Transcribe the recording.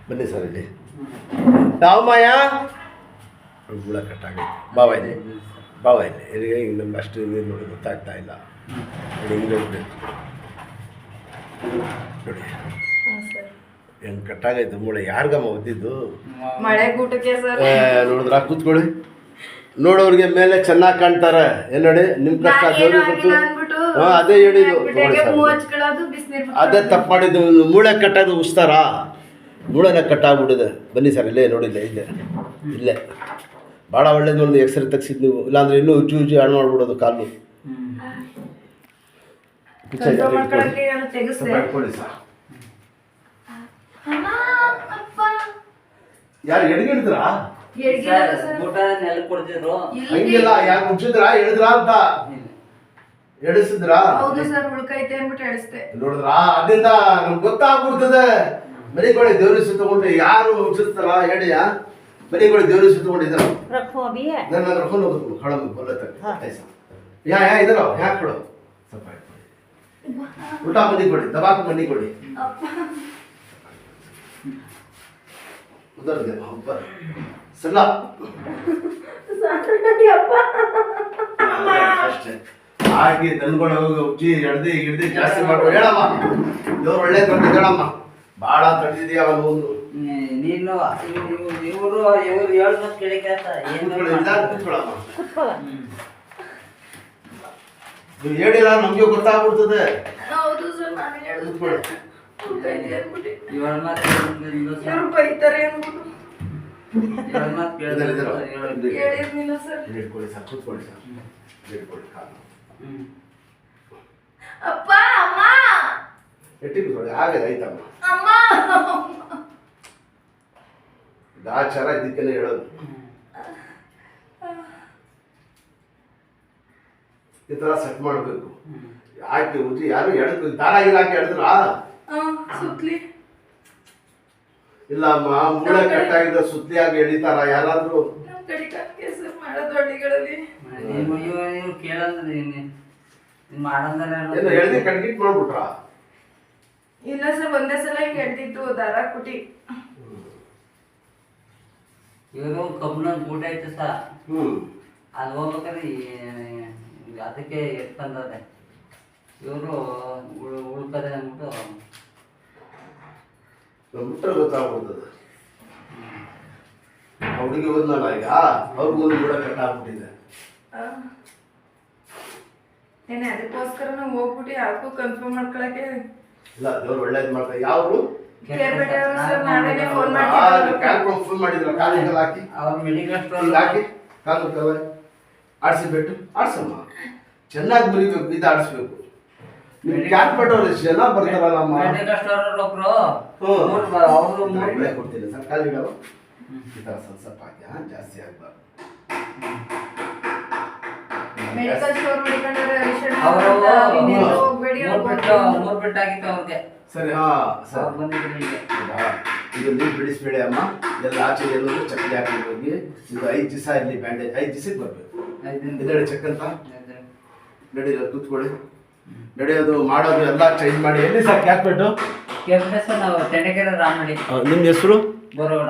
ಬನ್ನಿ ಸರ್ ಇಲ್ಲಿ ಯಾವ ಮಾಯ ಹುಳ ಕಟ್ಟಾಗೈತೆ ಬಾವ ಇಲ್ಲಿ ಬಾವ ಇಲ್ಲಿ ಎಲ್ಲಿಗೆ ಹಿಂಗೆ ನಮ್ಗೆ ಅಷ್ಟು ಹಿಂಗೆ ನೋಡಿ ಗೊತ್ತಾಗ್ತಾ ಇಲ್ಲ ನೋಡಿ ಹಿಂಗೆ ಹೋಗ್ಬೇಕು ನೋಡಿ ಹೆಂಗೆ ಕಟ್ಟಾಗೈತೆ ಮೂಳೆ ಯಾರಿಗಮ್ಮ ಒದ್ದಿದ್ದು ಮಳೆ ಗೂಟಕ್ಕೆ ಸರ್ ನೋಡಿದ್ರ ಕೂತ್ಕೊಳ್ಳಿ ನೋಡೋರಿಗೆ ಮೇಲೆ ಚೆನ್ನಾಗಿ ಕಾಣ್ತಾರೆ ಏನು ನೋಡಿ ನಿಮ್ಮ ಕಷ್ಟ ದೇವ್ರಿಗೆ ಗೊತ್ತು ಹಾಂ ಅದೇ ಹೇಳಿದ್ದು ಅದೇ ತಪ್ಪು ಮಾಡಿದ್ದು ಮೂಳೆ ಕಟ್ಟೋದು ಉಸ್ತಾರ ಮೂಳೆನ ಕಟ್ಟಾಗ್ಬಿಟ್ಟಿದೆ ಬನ್ನಿ ಸರ್ ಇಲ್ಲೇ ನೋಡಿಲ್ಲ ಇಲ್ಲೇ ಭಾಳ ಒಳ್ಳೇದು ಒಂದು ಎಕ್ಸ್ರೇ ತೆಗ್ಸಿದ್ದು ನೀವು ಇಲ್ಲಾಂದ್ರೆ ಇನ್ನೂ ಉಜ್ಜಿ ಹಾಳು ಮಾಡ್ಬಿಡೋದು ಕಾಲು ಇಟ್ಕೊಳ್ಳಿ ಸರ್ ಯಾರು ಎಡ್ಗಿಡಿದ್ರಾ ಹಂಗಿಲ್ಲ ಯಾಕೆ ಮುಚ್ಚಿದ್ರ ಎಳಿದ್ರ ಅಂತ ಎಡಿಸಿದ್ರ ನೋಡಿದ್ರ ಅದರಿಂದ ನಮ್ಗೆ ಗೊತ್ತಾಗ್ಬಿಡ್ತದೆ ಮನೆಗಳು ದೇವ್ರಿಗೆ ಸುತ್ತಕೊಂಡು ಯಾರು ಮುಚ್ಚಿಸ್ತಾರ ಹೇಳಿಯ ಮನೆಗಳು ದೇವ್ರಿಗೆ ಸುತ್ತಕೊಂಡಿದ್ದಾರ ನನ್ನ ರೊಕೊಂಡು ಹೋಗ್ಬೇಕು ಹಳಮ ಬಲ್ಲತ್ತ ಯಾ ಇದ್ರ ಯಾಕೆ ಕೊಡು ಸ್ವಲ್ಪ ಊಟ ಮನಿ ಕೊಡಿ ದಬಾಕು ಮನಿ ಕೊಡಿ ಉದರ್ದೆ ಸಲ್ಲ ಅಷ್ಟೇ ಹಾಗೆ ತಂದ್ಕೊಂಡು ಹೋಗಿ ಉಜ್ಜಿ ಎಡ್ದು ಹಿಡ್ದು ಜಾಸ್ತಿ ಮಾಡ್ಕೊಂಡು ಹೇಳಮ್ಮ ದೇವ್ರು ಒಳ್ಳೆ ತೊಂದ್ರೆ ಹೇಳಮ್ಮ ಭಾಳ ತಡೆದಿದೆಯಾ ಅವನು ನೀನು ಇವರು ಹೇಳ್ದ ಕೂತ್ಕೊಳ್ಳಮ್ಮ ನೀವು ಹೇಳಿಲ್ಲ ನಮ್ಗೆ ಗೊತ್ತಾಗ್ಬಿಡ್ತದೆ ಕೂತ್ಕೊಳ್ಳಿ ಹಾಗೆ ಆಯ್ತಮ್ಮ ಆಚಾರ ಇದಕ್ಕೆಲ್ಲ ಹೇಳೋದು ಈ ತರ ಸೆಟ್ ಮಾಡ್ಬೇಕು ಹಾಕಿ ಉಜ್ಜಿ ಯಾರು ಎಳೆದು ದಾರ ಹಾಕಿ ಎಳೆದ್ರ ಇಲ್ಲ ಅಮ್ಮ ಮೂಳೆ ಕಟ್ಟಾಗಿದ್ದ ಸುತ್ತಲಿಯಾಗಿ ಎಳಿತಾರ ಯಾರಾದ್ರೂ ಎಳ್ದಿ ಕಟ್ಗಿಟ್ ಮಾಡ್ಬಿಟ್ರ ಇಲ್ಲ ಸರ್ ಒಂದೇ ಸಲ ಹಿಂಗೆ ಎಳ್ದಿತ್ತು ದಾರ ಕುಟಿ ಇವರು ಕಬ್ಬನ ಗೂಟ ಐತೆ ಸರ್ ಅಲ್ಲಿ ಹೋಗ್ಬೇಕಾದ್ರೆ ಅದಕ್ಕೆ ಎತ್ಕೊಂಡದೆ ಇವರು ಉಳ್ಕದೆ ಅಂದ್ಬಿಟ್ಟು ಬಿಟ್ಟರೆ ಗೊತ್ತಾಗ್ಬಿಡ್ತದೆ ಹುಡುಗಿ ಹೋದ್ನಲ್ಲ ಈಗ ಅವ್ರಿಗೂ ಕೂಡ ಕಟ್ಟಾಗ್ಬಿಟ್ಟಿದೆ ಏನೇ ಅದಕ್ಕೋಸ್ಕರ ನಾವು ಹೋಗ್ಬಿಟ್ಟು ಯಾಕೂ ಕನ್ಫರ್ಮ್ ಮಾಡ್ಕೊಳಕ್ಕೆ ಇಲ್ಲ ದೇವ್ರು ಒಳ್ಳೇದು ಮಾಡ್ತಾರೆ ಯಾವ್ರು ಫೋನ್ ಮಾಡಿದ್ರ ಕಾಲಿಗೆ ಹಾಕಿ ಅವ್ರ ಮೆಡಿಕಲ್ ಸ್ಟೋರ್ ಹಾಕಿ ಕಾಲು ಆಡಿಸಿಬಿಟ್ಟು ಆಡ್ಸಮ್ಮ ಚೆನ್ನಾಗಿ ಬರೀಬೇಕು ಇದು ಆಡಿಸ್ಬೇಕು ನೀವು ಕ್ಯಾಪ್ ಪಟ್ಟವ್ರು ಜನ ಬರ್ತಾರಲ್ಲ ಮೆಡಿಕಲ್ ಸ್ಟೋರ್ ಒಬ್ರು ಅವರು ಕೊಡ್ತೀನಿ ಸರ್ ಕಾಲಿಗೆ ಈ ಥರ ಸ್ವಲ್ಪ ಹಾಕಿ ಜಾಸ್ತಿ ಆಗ್ಬಾರ್ದು ಮೆಡಿಕಲ್ ಸ್ಟೋರ್ ಸರಿ ಸರ್ ಇದು ನೀರು ಬಿಡಿಸ್ಬೇಡಿ ಅಮ್ಮ ಎಲ್ಲ ಆಚೆ ಎಲ್ಲರೂ ಚಕ್ಕಲಿ ಹಾಕಿ ಹೋಗಿ ಇದು 5 ದಿವಸ ಇರಲಿ ಬ್ಯಾಂಡೇಜ್ 5 ದಿವಸಕ್ಕೆ ಬರಬೇಕು ಇದೆರಡು ಚೆಕ್ ಅಂತ ನಡೀರಿ ಕೂತ್ಕೊಳ್ಳಿ ನಡೆಯೋದು ಮಾಡೋದು ಎಲ್ಲ ಚೇಂಜ್ ಮಾಡಿ ಎಲ್ಲಿ ಸರ್ ಕ್ಯಾಪ್ಬಿಟ್ಟು ನಾವು ತೆಂಡಕೆರೆ ರಾಮಡಿ ನಿಮ್ಮ ಹೆಸರು ಬರೋಡ